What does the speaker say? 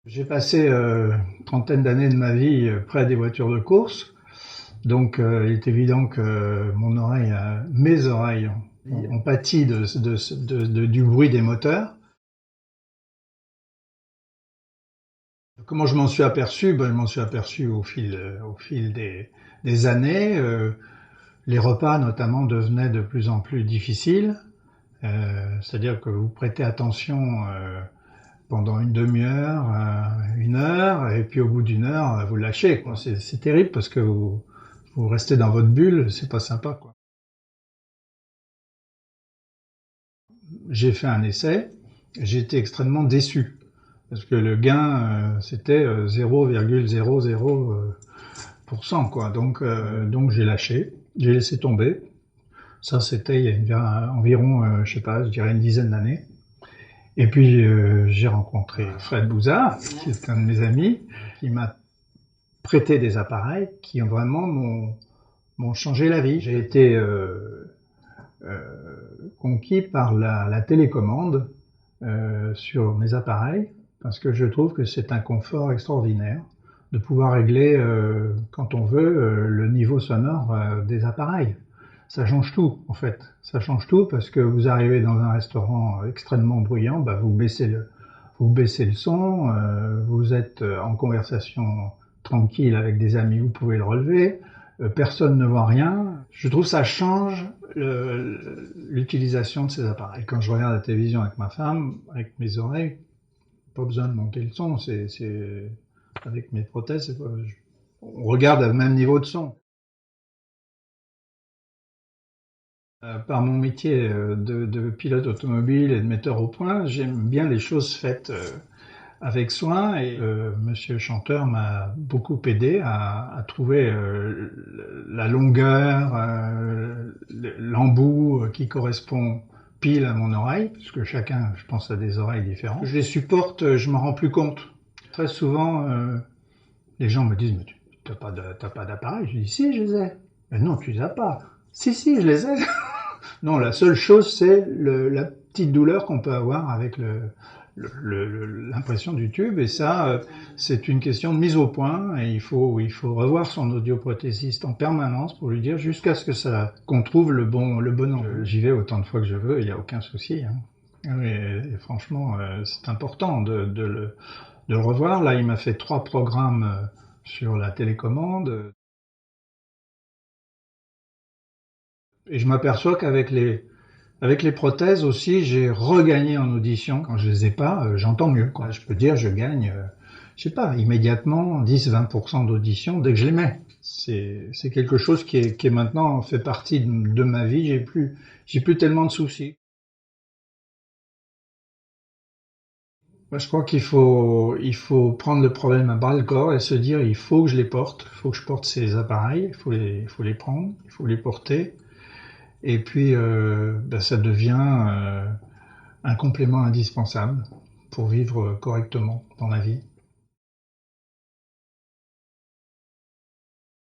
J'ai passé une trentaine d'années de ma vie près des voitures de course, donc il est évident que mes oreilles ont pâti du bruit des moteurs. Comment je m'en suis aperçu? Je m'en suis aperçu au fil des années. Les repas notamment devenaient de plus en plus difficiles, c'est-à-dire que vous prêtez attention pendant une demi-heure, une heure, et puis au bout d'une heure, vous lâchez, quoi. C'est terrible parce que vous restez dans votre bulle, c'est pas sympa, quoi. J'ai fait un essai, j'ai été extrêmement déçu parce que le gain c'était 0,00%, quoi. Donc j'ai lâché, j'ai laissé tomber. Ça c'était il y a environ, je sais pas, je dirais une dizaine d'années. Et puis j'ai rencontré Fred Bouzard, qui est un de mes amis, qui m'a prêté des appareils qui ont vraiment m'ont changé la vie. J'ai été conquis par la télécommande sur mes appareils parce que je trouve que c'est un confort extraordinaire de pouvoir régler quand on veut le niveau sonore des appareils. Ça change tout en fait. Ça change tout parce que vous arrivez dans un restaurant extrêmement bruyant, vous baissez le son, vous êtes en conversation tranquille avec des amis, vous pouvez le relever, personne ne voit rien. Je trouve que ça change l'utilisation de ces appareils. Quand je regarde la télévision avec ma femme, avec mes oreilles, pas besoin de monter le son, avec mes prothèses, on regarde à même niveau de son. Par mon métier de pilote automobile et de metteur au point, j'aime bien les choses faites avec soin et Monsieur le chanteur m'a beaucoup aidé à trouver la longueur, l'embout qui correspond pile à mon oreille, parce que chacun, je pense, a des oreilles différentes. Je les supporte, je m'en rends plus compte. Très souvent, les gens me disent « mais tu t'as pas d'appareil ?» Je dis « si, je les ai ». « Mais non, tu les as pas. »« Si, si, je les ai. » Non, la seule chose, c'est la petite douleur qu'on peut avoir avec l'impression du tube, et ça, c'est une question de mise au point, et il faut revoir son audioprothésiste en permanence pour lui dire jusqu'à ce qu'on trouve le bon angle. J'y vais autant de fois que je veux, il n'y a aucun souci, hein. Et franchement, c'est important de le revoir. Là, il m'a fait 3 programmes sur la télécommande. Et je m'aperçois qu'avec les prothèses aussi, j'ai regagné en audition. Quand je les ai pas, j'entends mieux, quoi. Je peux dire, je gagne, je sais pas, immédiatement 10-20% d'audition dès que je les mets. C'est quelque chose qui est maintenant fait partie de ma vie. J'ai plus tellement de soucis. Moi, je crois il faut prendre le problème à bras le corps et se dire, il faut que je les porte, il faut que je porte ces appareils, il faut les prendre, il faut les porter. Et puis, ça devient un complément indispensable pour vivre correctement dans la vie.